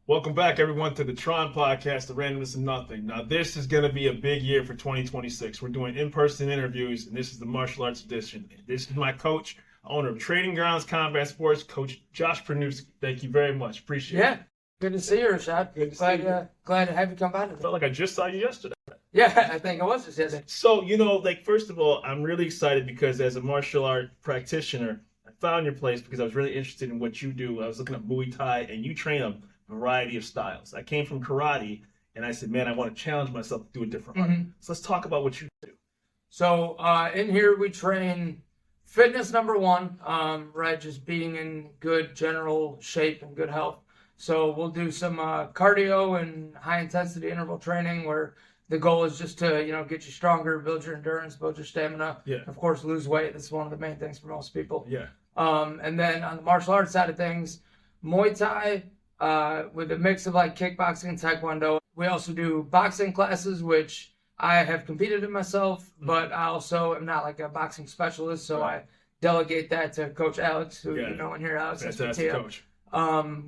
Welcome back, everyone, to the T.R.O.N podcast, The Randomness of Nothing. Now, this is going to be a big year for 2026. We're doing in-person interviews, and this is the martial arts edition. This is my coach, owner of Trading Grounds Combat Sports, Coach Josh Pruchniewski. Thank you very much. Appreciate it. Yeah, good to see you, Rashad. Good to see you. Glad to have you come by I today. felt like I just saw you yesterday. Yeah, I think it was just yesterday. So, first of all, I'm really excited because as a martial art practitioner, I found your place because I was really interested in what you do. I was looking at Muay Thai, and you train a variety of styles. I came from karate, and I said, man, I want to challenge myself to do a different art. So let's talk about what you do. So in here we train fitness number one, right? Just being in good general shape and good health. So we'll do some cardio and high intensity interval training where the goal is just to, get you stronger, build your endurance, build your stamina. Yeah. Of course, lose weight. That's one of the main things for most people. Yeah. And then on the martial arts side of things, Muay Thai, with a mix of like kickboxing and taekwondo. We also do boxing classes, which I have competed in myself, but I also am not like a boxing specialist, so I delegate that to Coach Alex, who you know in here, Alex. Fantastic coach.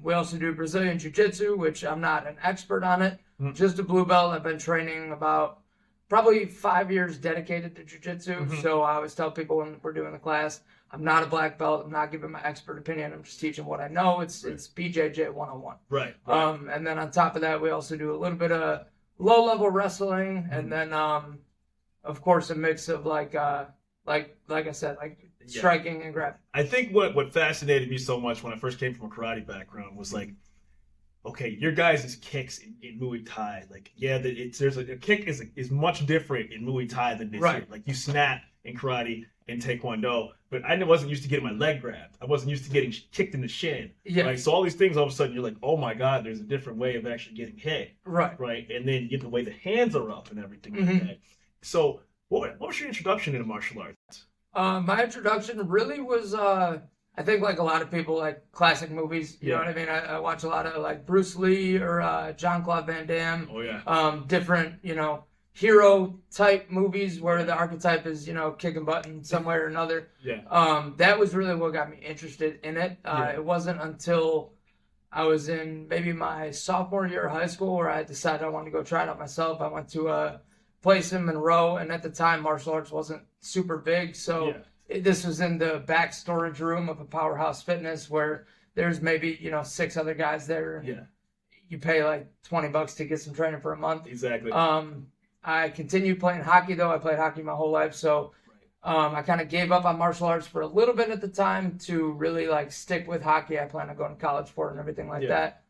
We also do Brazilian jiu-jitsu, which I'm not an expert on it, just a blue belt. I've been training about probably 5 years dedicated to jiu-jitsu, so I always tell people when we're doing the class, I'm not a black belt. I'm not giving my expert opinion. I'm just teaching what I know. It's BJJ 101. Right. And then on top of that, we also do a little bit of low-level wrestling, and then, of course, a mix of like I said, striking and grabbing. I think what fascinated me so much when I first came from a karate background was like, okay, your guys' kicks in Muay Thai, a kick is much different in Muay Thai than this. Right. Like you snap in karate and taekwondo, but I wasn't used to getting my leg grabbed. I wasn't used to getting kicked in the shin. Yeah. Right? So all these things, all of a sudden, you're like, oh my God, there's a different way of actually getting hit. Right. Right. And then you get the way the hands are up and everything like that. So what was your introduction into martial arts? My introduction really was, I think like a lot of people, like classic movies. You know what I mean? I watch a lot of like Bruce Lee or Jean-Claude Van Damme. Oh, yeah. Different, hero type movies where the archetype is, kicking butt in some way or another. Yeah. That was really what got me interested in it. It wasn't until I was in maybe my sophomore year of high school where I decided I wanted to go try it out myself. I went to a place in Monroe, and at the time martial arts wasn't super big, so this was in the back storage room of a Powerhouse Fitness where there's maybe 6 other guys there. Yeah. You pay like $20 to get some training for a month. Exactly. I continued playing hockey, though. I played hockey my whole life, so I kind of gave up on martial arts for a little bit at the time to really like stick with hockey. I planned on going to college for it and everything like that.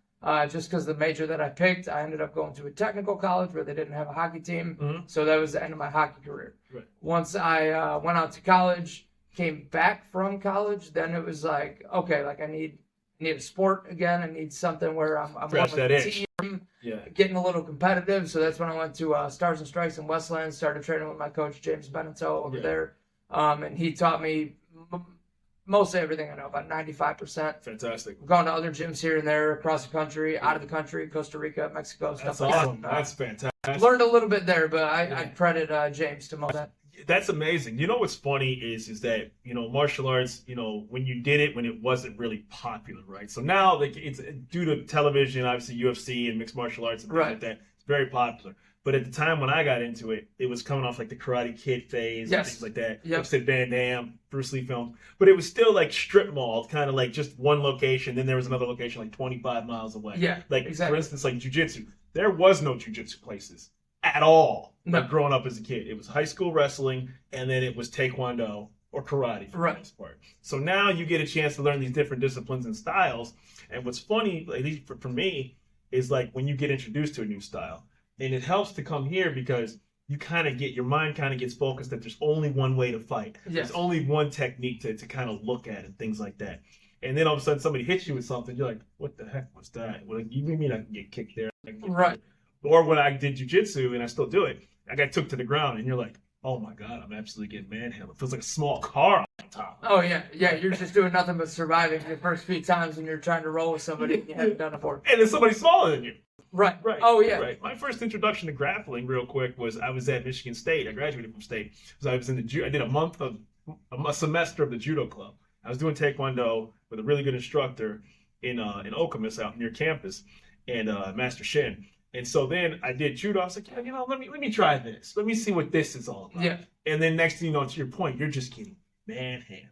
Just because the major that I picked, I ended up going to a technical college where they didn't have a hockey team, so that was the end of my hockey career. Right. Once I went out to college, came back from college, then it was like, okay, like I need a sport again. I need something where I'm more with a team, getting a little competitive. So that's when I went to Stars and Strikes in Westland, started training with my coach, James Beneteau, over there. And he taught me mostly everything I know, about 95%. Fantastic. I've gone to other gyms here and there, across the country, out of the country, Costa Rica, Mexico, stuff like awesome. that. That's fantastic. Learned a little bit there, but I credit James to most of that. That's amazing. You know what's funny is that, martial arts, when you did it when it wasn't really popular, right? So now it's due to television, obviously UFC and mixed martial arts and things like that. It's very popular. But at the time when I got into it, it was coming off like the Karate Kid phase and things like that. Like I said, Van Damme, Bruce Lee films. But it was still like strip malls, kind of like just one location. Then there was another location like 25 miles away. Yeah, like exactly. For instance, like jiu-jitsu. There was no jiu-jitsu places at all. No. Like growing up as a kid. It was high school wrestling, and then it was taekwondo or karate for the most part. So now you get a chance to learn these different disciplines and styles. And what's funny, at least for me, is like when you get introduced to a new style. And it helps to come here because you kind of your mind kind of gets focused that there's only one way to fight. Yes. There's only one technique to kind of look at and things like that. And then all of a sudden somebody hits you with something, you're like, what the heck was that? Well, you mean I can get kicked there? Right. Or when I did jiu-jitsu, and I still do it, I got took to the ground, and you're like, oh my God, I'm absolutely getting manhandled. It feels like a small car on top. Oh, yeah. Yeah, you're just doing nothing but surviving your first few times when you're trying to roll with somebody and you haven't done it before. And then somebody smaller than you. Right. Right. Oh, yeah. Right. My first introduction to grappling, real quick, was I was at Michigan State. I graduated from State. So I was in I did a semester of the judo club. I was doing taekwondo with a really good instructor in Okemos out near campus. and Master Shin. And so then I did judo. I was like, yeah, let me try this. Let me see what this is all about. Yeah. And then next thing you know, to your point, you're just getting manhandled.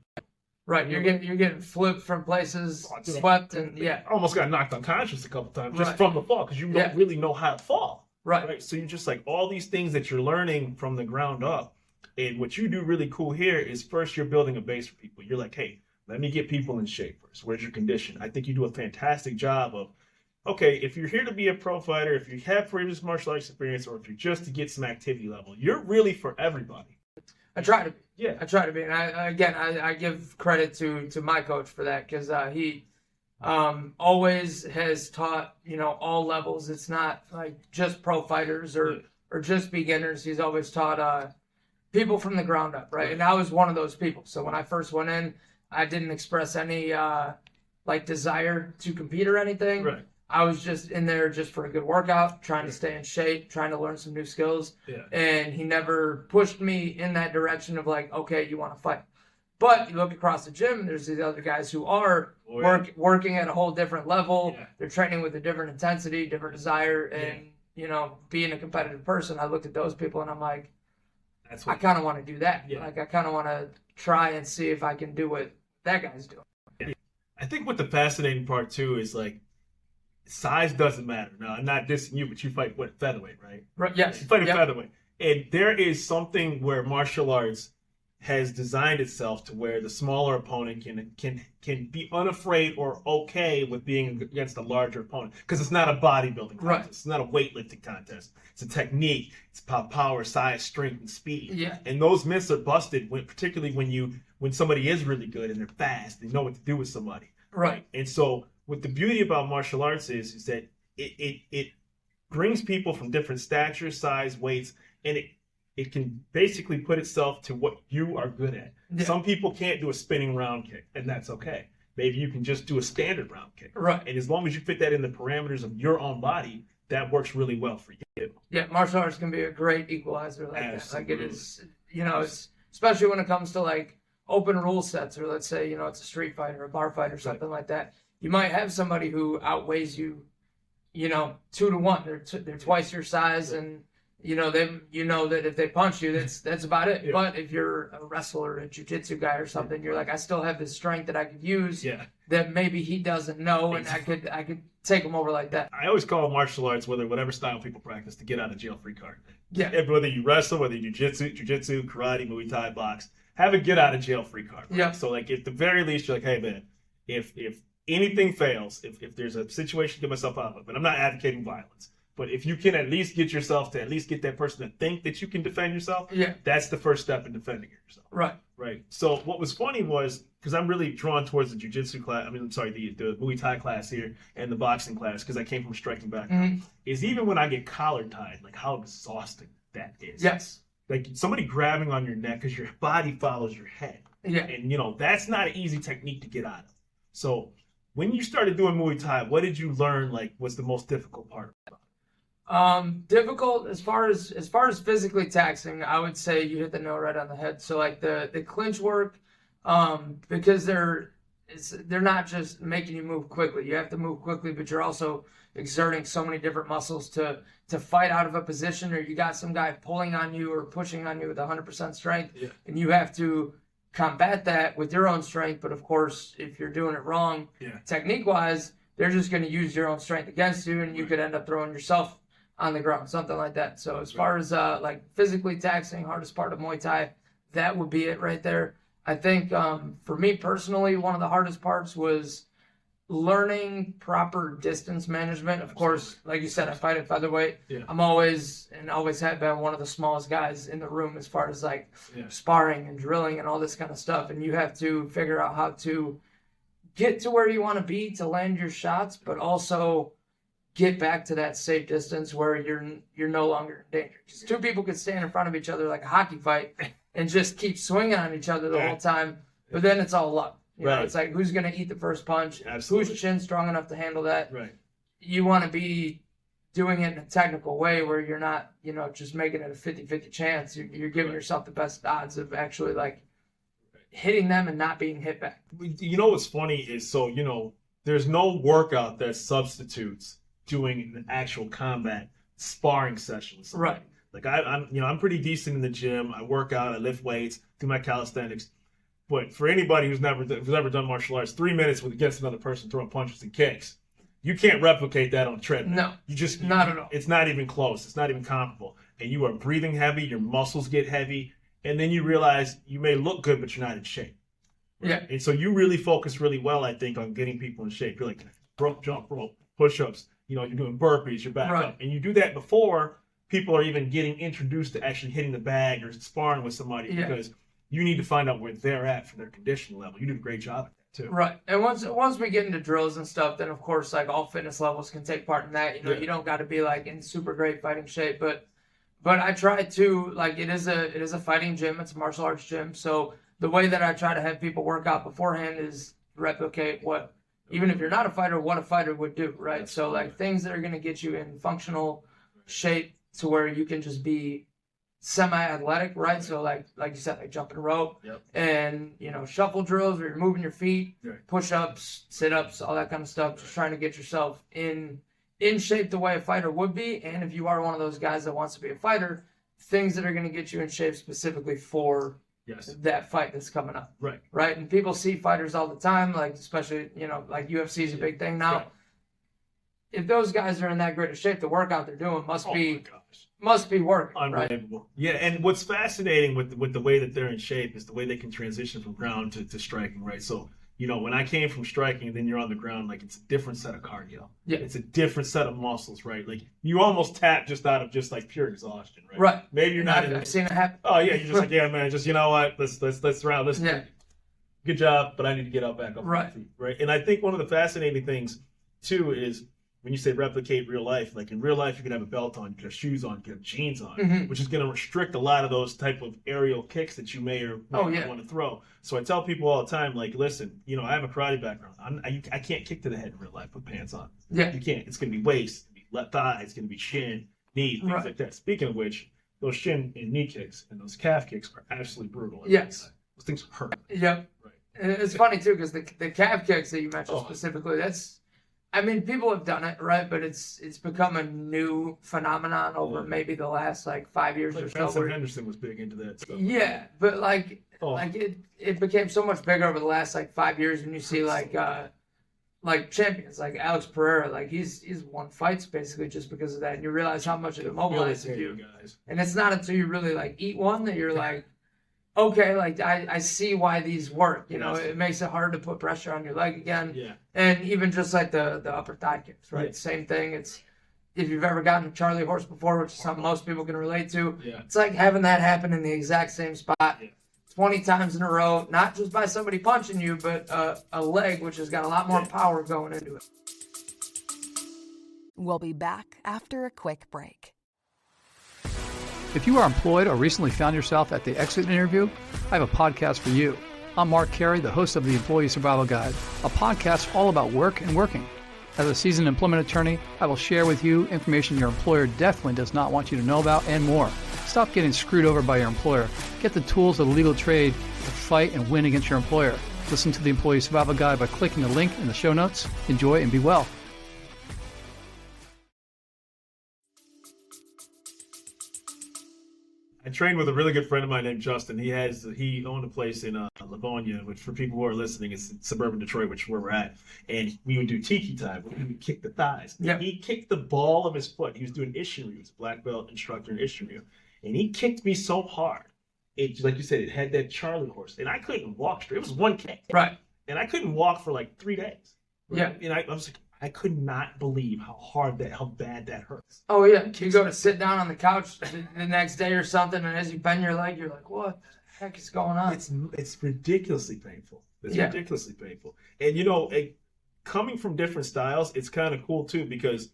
Right, you're getting flipped from places, swept, and I almost got knocked unconscious a couple times just from the fall because you don't really know how to fall. Right. So you're just like all these things that you're learning from the ground up. And what you do really cool here is first you're building a base for people. You're like, hey, let me get people in shape first. Where's your condition? I think you do a fantastic job of, okay, if you're here to be a pro fighter, if you have previous martial arts experience, or if you're just to get some activity level, you're really for everybody. I try to be. Yeah. I try to be. And I give credit to my coach for that because he always has taught, all levels. It's not like just pro fighters or just beginners. He's always taught people from the ground up, right? And I was one of those people. So when I first went in, I didn't express any desire to compete or anything. Right. I was just in there just for a good workout, trying to stay in shape, trying to learn some new skills. Yeah. And he never pushed me in that direction of like, okay, you want to fight. But you look across the gym, and there's these other guys who are working at a whole different level. Yeah. They're training with a different intensity, different desire, and, being a competitive person, I looked at those people and I'm like, I kind of want to do that. Yeah. Like, I kind of want to try and see if I can do what that guy's doing. Yeah. I think what the fascinating part, too, is like, size doesn't matter. Now, I'm not dissing you, but you fight featherweight, right? Right. Yes. You fight a featherweight, and there is something where martial arts has designed itself to where the smaller opponent can be unafraid or okay with being against a larger opponent because it's not a bodybuilding contest. Right. It's not a weightlifting contest. It's a technique. It's about power, size, strength, and speed. Yeah. And those myths are busted particularly when somebody is really good and they're fast. They know what to do with somebody. Right. And so what the beauty about martial arts is that it brings people from different statures, size, weights, and it can basically put itself to what you are good at. Yeah. Some people can't do a spinning round kick, and that's okay. Maybe you can just do a standard round kick. Right. And as long as you fit that in the parameters of your own body, that works really well for you. Yeah, martial arts can be a great equalizer like that. Like it is, it's, especially when it comes to like open rule sets, or let's say, it's a street fight or a bar fight or something like that. You might have somebody who outweighs you, 2 to 1. They're twice your size, and that if they punch you, that's about it. Yeah. But if you're a wrestler, or a jiu-jitsu guy or something, you're like, I still have this strength that I could use that maybe he doesn't know, and I could take him over like that. I always call martial arts, whatever style people practice, to get out of jail free card. Yeah. Whether you wrestle, whether you jiu-jitsu, karate, Muay Thai, box, have a get out of jail free card. Right? Yeah. So like at the very least, you're like, hey man, if anything fails, if there's a situation to get myself out of, and I'm not advocating violence, but if you can at least get yourself to at least get that person to think that you can defend yourself, that's the first step in defending yourself. Right. Right. So what was funny was, because I'm really drawn towards the jiu-jitsu class, the Muay Thai class here and the boxing class, because I came from a striking background, is even when I get collar tied, like how exhausting that is. Yes. Like somebody grabbing on your neck because your body follows your head. Yeah. And, that's not an easy technique to get out of. So when you started doing Muay Thai, what did you learn, was the most difficult part of it? Difficult as far as physically taxing, I would say you hit the nail right on the head. So like the clinch work, because they're not just making you move quickly. You have to move quickly, but you're also exerting so many different muscles to fight out of a position, or you got some guy pulling on you or pushing on you with 100% strength, and you have to combat that with your own strength. But of course, if you're doing it wrong, technique-wise, they're just going to use your own strength against you, and you could end up throwing yourself on the ground, something like that. So as far as physically taxing, hardest part of Muay Thai, that would be it right there. I think for me personally, one of the hardest parts was learning proper distance management. Of course, like you said, I fight at featherweight. Yeah. I'm always have been one of the smallest guys in the room as far as sparring and drilling and all this kind of stuff. And you have to figure out how to get to where you want to be to land your shots, but also get back to that safe distance where you're no longer in danger. Because two people could stand in front of each other like a hockey fight and just keep swinging on each other the whole time, but then it's all luck. You know, it's like, who's going to eat the first punch? Absolutely. Who's chin strong enough to handle that? Right. You want to be doing it in a technical way where you're not, just making it a 50-50 chance. You're giving yourself the best odds of actually hitting them and not being hit back. What's funny is, there's no workout that substitutes doing an actual combat sparring session with somebody. Right. Like I'm pretty decent in the gym. I work out, I lift weights, do my calisthenics. But for anybody who's ever done martial arts, 3 minutes against another person throwing punches and kicks, you can't replicate that on a treadmill. No, not at all. It's not even close. It's not even comparable. And you are breathing heavy. Your muscles get heavy, and then you realize you may look good, but you're not in shape. Right? Yeah. And so you really focus really well, I think, on getting people in shape. You're like rope, jump rope, push-ups. You're doing burpees. You're back up, and you do that before people are even getting introduced to actually hitting the bag or sparring with somebody because you need to find out where they're at for their conditioning level. You do a great job at that too. Right. And once we get into drills and stuff, then of course like all fitness levels can take part in that. You don't got to be like in super great fighting shape, but I try to, like, it is a fighting gym, it's a martial arts gym. So the way that I try to have people work out beforehand is replicate what, even if you're not a fighter, what a fighter would do, right? So like things that are going to get you in functional shape to where you can just be semi-athletic, right? So like you said, like jumping rope and, shuffle drills where you're moving your feet, push-ups, sit-ups, all that kind of stuff, just trying to get yourself in shape the way a fighter would be. And if you are one of those guys that wants to be a fighter, things that are going to get you in shape specifically for that fight that's coming up. Right. And people see fighters all the time, like especially, like UFC is a big thing now. Right. If those guys are in that great of shape, the workout they're doing must be working. Unbelievable. Right? Yeah, and what's fascinating with the way that they're in shape is the way they can transition from ground to striking, right? So, when I came from striking and then you're on the ground, like it's a different set of cardio. Yeah. It's a different set of muscles, right? Like you almost tap just out of just like pure exhaustion, right? Right. Maybe you're not I've seen it happen. Oh yeah, you're just like, yeah, man, just you know what? Let's round. Good job, but I need to get back up on my feet, right? And I think one of the fascinating things too is when you say replicate real life, like in real life, you can have a belt on, you can have shoes on, you can have jeans on, which is going to restrict a lot of those type of aerial kicks that you may or may not want to throw. So I tell people all the time, like, listen, I have a karate background. I can't kick to the head in real life with pants on. Yeah. You can't. It's going to be waist, it's going to be left thigh, it's going to be shin, knee, things like that. Speaking of which, those shin and knee kicks and those calf kicks are absolutely brutal. Yes. Those things hurt. Yep. Right. And it's funny, too, because the calf kicks that you mentioned specifically, people have done it, right? But it's become a new phenomenon over maybe the last 5 years or so. Benson Henderson was big into that stuff. Yeah, but it became so much bigger over the last 5 years when you see champions like Alex Pereira, he's won fights basically just because of that, and you realize how much it immobilizes you. And it's not until you really eat one that you're like, okay, I see why these work. It makes it hard to put pressure on your leg again. Yeah. And even just the upper thigh kicks, right? Yeah. Same thing. It's if you've ever gotten a Charlie horse before, which is something most people can relate to. Yeah. It's like having that happen in the exact same spot 20 times in a row, not just by somebody punching you, but a leg which has got a lot more power going into it. We'll be back after a quick break. If you are employed or recently found yourself at the exit interview, I have a podcast for you. I'm Mark Carey, the host of the Employee Survival Guide, a podcast all about work and working. As a seasoned employment attorney, I will share with you information your employer definitely does not want you to know about and more. Stop getting screwed over by your employer. Get the tools of the legal trade to fight and win against your employer. Listen to the Employee Survival Guide by clicking the link in the show notes. Enjoy and be well. I trained with a really good friend of mine named Justin. He owned a place in Livonia, which for people who are listening is suburban Detroit, which is where we're at. And we would do tiki time. We would kick the thighs. Yep. He kicked the ball of his foot. He was doing Ishinryu. He was a black belt instructor in Ishinryu. And he kicked me so hard. It, like you said, it had that Charlie horse. And I couldn't walk straight. It was one kick. Right. And I couldn't walk for 3 days. Right? Yeah. And I was like, I could not believe how bad that hurts. Oh, yeah. You go to sit down on the couch the next day or something, and as you bend your leg, you're like, what the heck is going on? It's ridiculously painful. Ridiculously painful. And, coming from different styles, it's kind of cool, too, because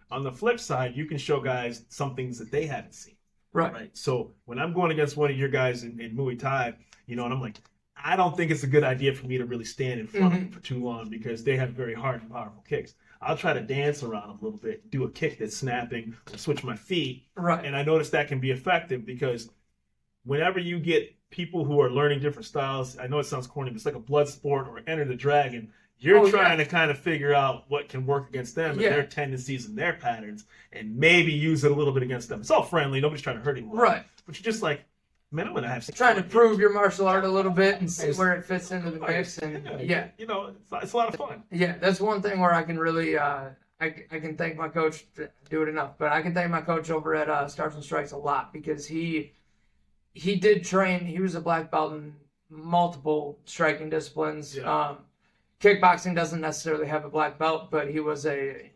on the flip side, you can show guys some things that they haven't seen. Right. So when I'm going against one of your guys in Muay Thai, and I'm like, I don't think it's a good idea for me to really stand in front of them for too long because they have very hard and powerful kicks. I'll try to dance around them a little bit, do a kick that's snapping, switch my feet. Right. And I notice that can be effective because whenever you get people who are learning different styles, I know it sounds corny, but it's like a blood sport or Enter the Dragon. You're trying to kind of figure out what can work against them and their tendencies and their patterns, and maybe use it a little bit against them. It's all friendly. Nobody's trying to hurt anyone. Right. But you're just like, man, I'm going to have some trying to prove your martial art a little bit and see where it fits into the mix. And you know, it's a lot of fun. Yeah, that's one thing where I can really, I can thank my coach, do it enough, but I can thank my coach over at Stars and Strikes a lot, because he did train. He was a black belt in multiple striking disciplines. Yeah. Kickboxing doesn't necessarily have a black belt, but he was a,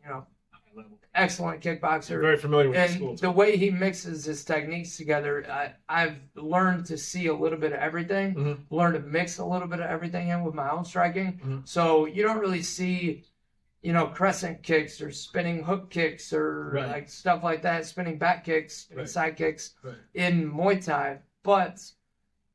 excellent kickboxer. You're very familiar with the and schools. the way he mixes his techniques together, I've learned to see a little bit of everything, learned to mix a little bit of everything in with my own striking. So you don't really see, crescent kicks or spinning hook kicks or like stuff like that, spinning back kicks, side kicks in Muay Thai, but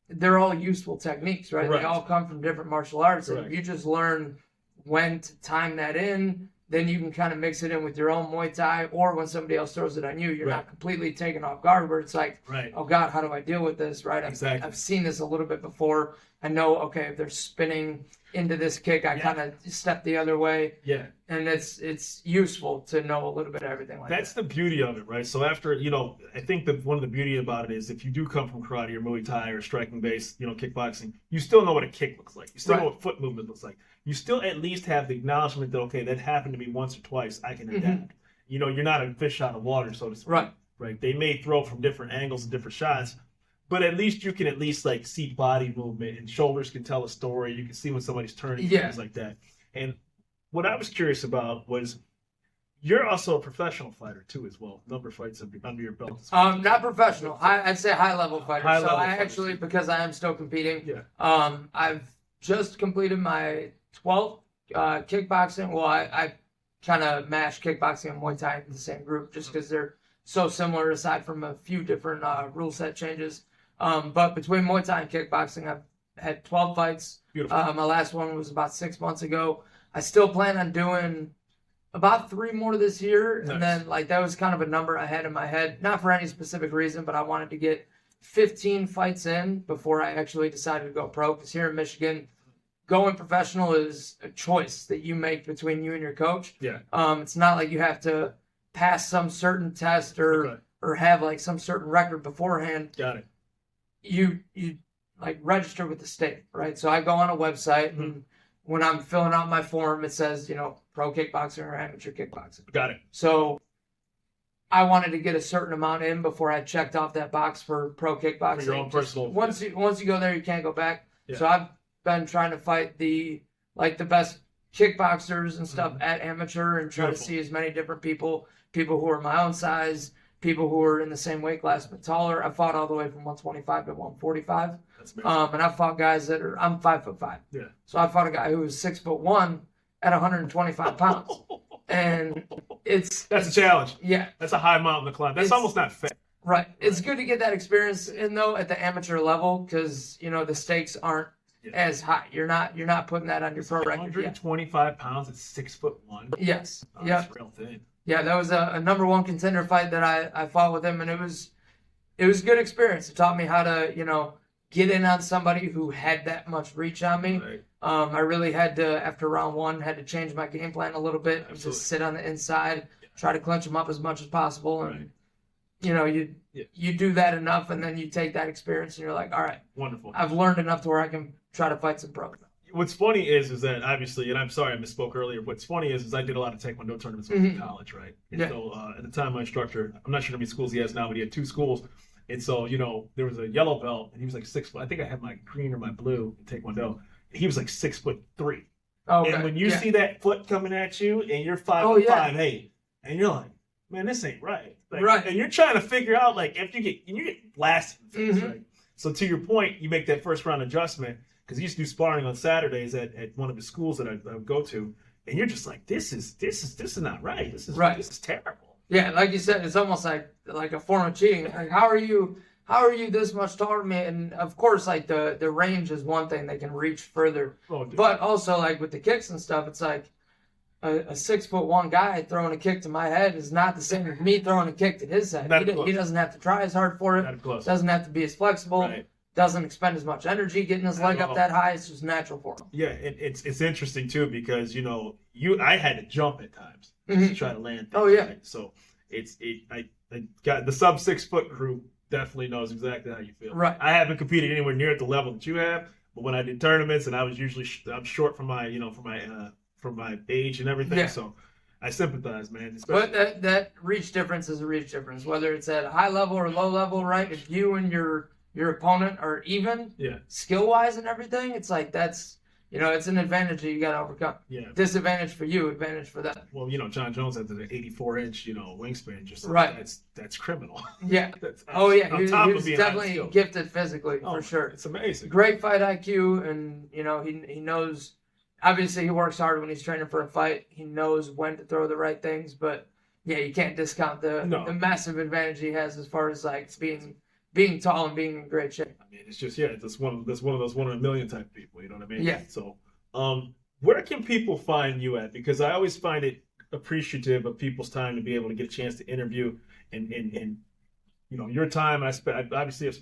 they're all useful techniques, right? They all come from different martial arts. And if you just learn when to time that in, then you can kind of mix it in with your own Muay Thai, or when somebody else throws it on you, you're not completely taken off guard where it's like, oh God, how do I deal with this, right? I've seen this a little bit before. I know, okay, if they're spinning into this kick, I kind of step the other way. Yeah. And it's useful to know a little bit of everything like that. That's the beauty of it, right? So after, I think that one of the beauty about it is if you do come from karate or Muay Thai or striking based, kickboxing, you still know what a kick looks like. You still know what foot movement looks like. You still at least have the acknowledgement that, okay, that happened to me once or twice. I can adapt. You're not a fish out of water, so to speak. Right. They may throw from different angles and different shots, but at least you can like see body movement, and shoulders can tell a story. You can see when somebody's turning, things like that. And what I was curious about was, you're also a professional fighter too, as well. Number of fights under your belt. Not professional. I'd say high level fighter. Actually, because I am still competing. I've just completed my 12th kickboxing. Well, I kind of mash kickboxing and Muay Thai in the same group, just because they're so similar, aside from a few different rule set changes. But between Muay Thai and kickboxing, I've had 12 fights. My last one was about 6 months ago. I still plan on doing about 3 more this year. And then that was kind of a number I had in my head, not for any specific reason, but I wanted to get 15 fights in before I actually decided to go pro. Because here in Michigan, going professional is a choice that you make between you and your coach. It's not like you have to pass some certain test or have some certain record beforehand. Got it. You register with the state, right? So I go on a website, and when I'm filling out my form, it says, pro kickboxing or amateur kickboxing. Got it. So I wanted to get a certain amount in before I checked off that box for pro kickboxing. For your own personal. Once you go there, you can't go back. So I've been trying to fight the best kickboxers and stuff at amateur, and try to see as many different people who are my own size, people who are in the same weight class but taller. I fought all the way from 125 to 145. That's amazing. And I fought guys I'm 5'5". Yeah. So I fought a guy who was 6'1" at 125 pounds. And that's a challenge. Yeah. That's a high mountain to climb. That's almost not fair. Right. It's good to get that experience in, though, at the amateur level, because the stakes aren't as high. You're not putting that on your pro record. 125 pounds at 6'1". Yes. That's real thin. Yeah, that was a number one contender fight that I fought with him, and it was a good experience. It taught me how to, get in on somebody who had that much reach on me. Right. I really had to, after round 1, had to change my game plan a little bit. Just sit on the inside, try to clinch them up as much as possible, and you do that enough, and then you take that experience, and you're like, all right, wonderful. I've learned enough to where I can try to fight some pros. What's funny is that obviously, and I'm sorry I misspoke earlier, what's funny is I did a lot of Taekwondo tournaments in college, right? And so at the time, my instructor, I'm not sure how many schools he has now, but he had 2 schools. And so, there was a yellow belt, and he was like 6 foot. I think I had my green or my blue in Taekwondo. And he was like 6'3". Okay. And when you see that foot coming at you, and you're 5'8", and you're like, man, this ain't right. Right. And you're trying to figure out, if you get blasted in the face, right? So to your point, you make that first round adjustment, because he used to do sparring on Saturdays at one of the schools that I would go to, and you're just like, this is not right. This is terrible. Yeah, like you said, it's almost like a form of cheating. Like, how are you this much taller than me? And of course, the range is one thing; they can reach further. But also, with the kicks and stuff, it's like a 6'1" guy throwing a kick to my head is not the same as me throwing a kick to his head. He doesn't have to try as hard for it. Doesn't have to be as flexible. Right. doesn't expend as much energy getting his leg up that high. It's just natural for him. Yeah, it's interesting too because I had to jump at times to try to land things. Oh yeah. Right? So I got the sub 6 foot group definitely knows exactly how you feel. Right. I haven't competed anywhere near at the level that you have, but when I did tournaments and I was usually I'm short for my for my age and everything. Yeah. So I sympathize, man. But that reach difference is a reach difference, whether it's at high level or low level, right? If you and your opponent are even, skill wise and everything, it's like that's it's an advantage that you got to overcome. Yeah. Disadvantage for you, advantage for them. Well, John Jones has an 84-inch, wingspan. Just right. That's criminal. Yeah. That's he's definitely gifted physically for sure. It's amazing. Great fight IQ, and he knows. Obviously, he works hard when he's training for a fight. He knows when to throw the right things, but yeah, you can't discount the massive advantage he has as far as like being tall and being in great shape. I mean, it's just that's one of those 1 in a million type of people. You know what I mean? Yeah. So, where can people find you at? Because I always find it appreciative of people's time to be able to get a chance to interview and your time. I've spent a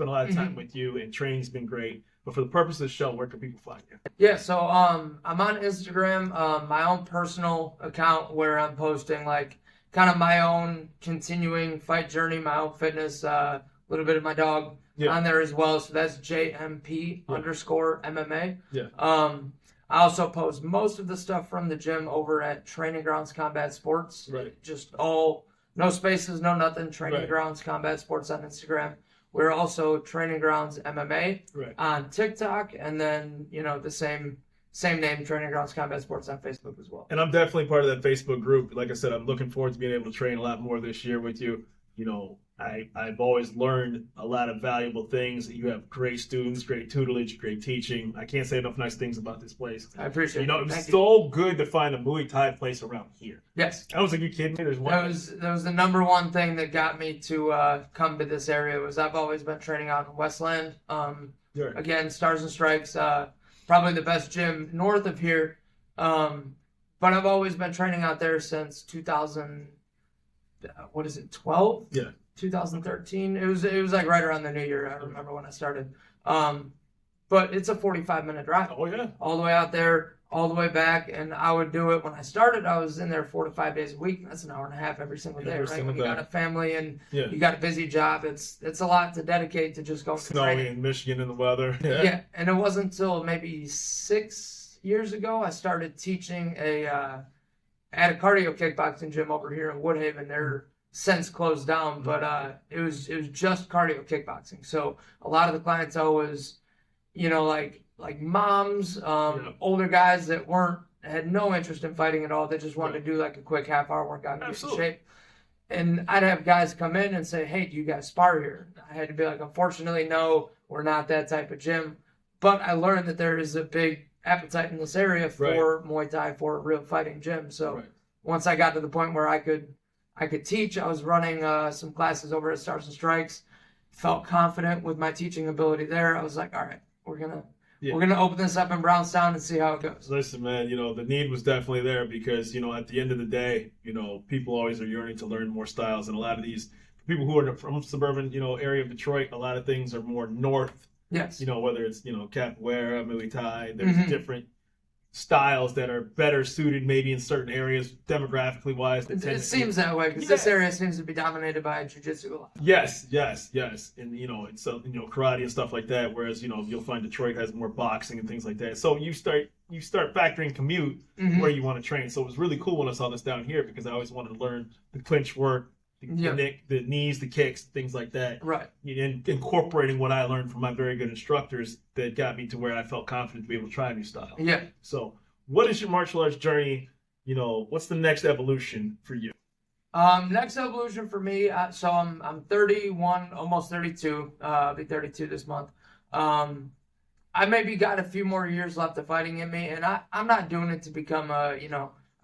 lot of time with you, and training's been great. But for the purpose of the show, where can people find you? Yeah, so I'm on Instagram, my own personal account where I'm posting like kind of my own continuing fight journey, my own fitness, a little bit of my dog on there as well. So that's JMP_MMA. Yeah. I also post most of the stuff from the gym over at Training Grounds Combat Sports. Right. Just all, no spaces, no nothing. Training Grounds Combat Sports on Instagram. We're also Training Grounds MMA on TikTok, and then the same name, Training Grounds Combat Sports on Facebook as well. And I'm definitely part of that Facebook group. Like I said, I'm looking forward to being able to train a lot more this year with you. I've always learned a lot of valuable things. You have great students, great tutelage, great teaching. I can't say enough nice things about this place. I appreciate it. It was so good to find a Muay Thai place around here. Yes. I was like, you kidding me? There's one. That was the number one thing that got me to come to this area. Was I've always been training out in Westland. Again, Stars and Stripes, probably the best gym north of here. But I've always been training out there since 2012? Yeah. 2013. It was like right around the new year. I remember when I started. But it's a 45-minute drive. Oh yeah. All the way out there, all the way back, and I would do it when I started. I was in there 4 to 5 days a week. That's an hour and a half every single day, right? When you got a family and you got a busy job, it's a lot to dedicate to just going to training. Snowy in Michigan in the weather. Yeah, and it wasn't until maybe 6 years ago I started teaching at a cardio kickboxing gym over here in Woodhaven. They're since closed down, but it was just cardio kickboxing. So a lot of the clientele was, like moms, older guys that had no interest in fighting at all. They just wanted to do like a quick half-hour workout and get in shape. And I'd have guys come in and say, "Hey, do you guys spar here?" I had to be like, "Unfortunately, no, we're not that type of gym." But I learned that there is a big appetite in this area for Muay Thai, for a real fighting gym. So once I got to the point where I could teach, I was running some classes over at Stars and Strikes. Felt confident with my teaching ability there. I was like, all right, we're gonna open this up in Brownstown and see how it goes. Listen, man, the need was definitely there because at the end of the day, people always are yearning to learn more styles, and a lot of these people who are from suburban, area of Detroit, a lot of things are more north. Yes. Whether it's capoeira, Muay Thai, there's different styles that are better suited maybe in certain areas demographically wise. It seems that way because this area seems to be dominated by jiu-jitsu a lot. Yes. And it's karate and stuff like that, whereas you'll find Detroit has more boxing and things like that. So you start factoring commute where you want to train. So it was really cool when I saw this down here because I always wanted to learn the clinch work, the knees, the kicks, things like that. Right. And incorporating what I learned from my very good instructors that got me to where I felt confident to be able to try a new style. Yeah. So what is your martial arts journey? What's the next evolution for you? Next evolution for me, so I'm 31, almost 32. I'll be 32 this month. I maybe got a few more years left of fighting in me, and I'm not doing it to become a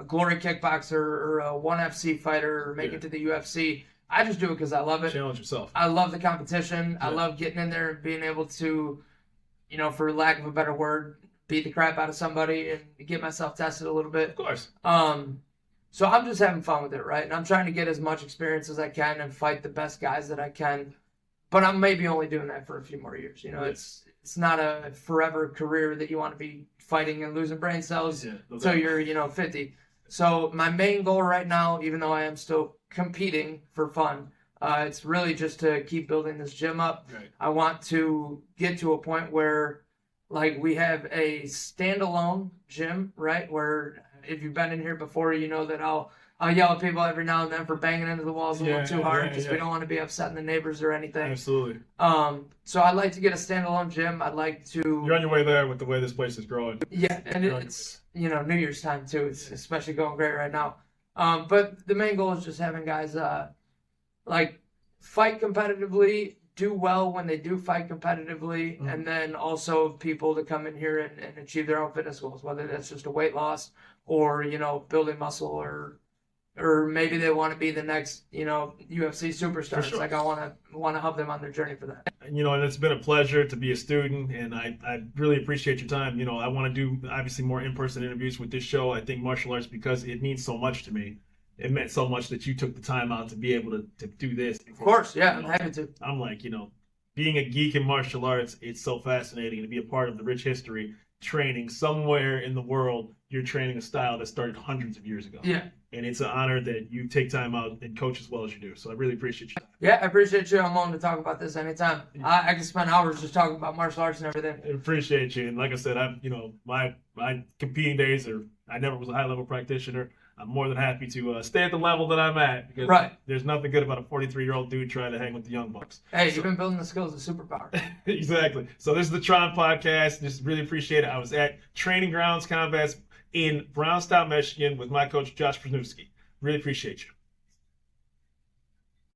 glory kickboxer or a 1FC fighter or make it to the UFC. I just do it because I love it. Challenge yourself. I love the competition. Yeah. I love getting in there and being able to, for lack of a better word, beat the crap out of somebody and get myself tested a little bit. Of course. So I'm just having fun with it, right? And I'm trying to get as much experience as I can and fight the best guys that I can but I'm maybe only doing that for a few more years. You know, it's not a forever career that you want to be fighting and losing brain cells until you're 50. So my main goal right now, even though I am still competing for fun, it's really just to keep building this gym up. Right. I want to get to a point where, like, we have a standalone gym, right? Where if you've been in here before, you know that I'll yell at people every now and then for banging into the walls a little too hard because we don't want to be upsetting the neighbors or anything. Absolutely. So I'd like to get a standalone gym. I'd like to. You're on your way there with the way this place is growing. Yeah, and it's New Year's time too. It's especially going great right now. But the main goal is just having guys like fight competitively, do well when they do fight competitively, and then also people to come in here and achieve their own fitness goals, whether that's just a weight loss or building muscle or maybe they want to be the next UFC superstars. Sure. Like I want to help them on their journey for that. And it's been a pleasure to be a student, and I really appreciate your time. I want to do obviously more in-person interviews with this show. I think martial arts, because it means so much to me. It meant so much that you took the time out to be able to do this. Of course, yeah, I'm happy to. I'm like, being a geek in martial arts, it's so fascinating to be a part of the rich history, training somewhere in the world. You're training a style that started hundreds of years ago. Yeah. And it's an honor that you take time out and coach as well as you do. So I really appreciate you. Yeah, I appreciate you. I'm willing to talk about this anytime. I can spend hours just talking about martial arts and everything. I appreciate you. And like I said, my competing days I never was a high-level practitioner. I'm more than happy to stay at the level that I'm at, because there's nothing good about a 43-year-old dude trying to hang with the young bucks. Hey, you've been building the skills of superpower. Exactly. So this is the T.R.O.N podcast. Just really appreciate it. I was at Training Grounds Combats in Brownstown, Michigan with my coach, Josh Pruchniewski. Really appreciate you.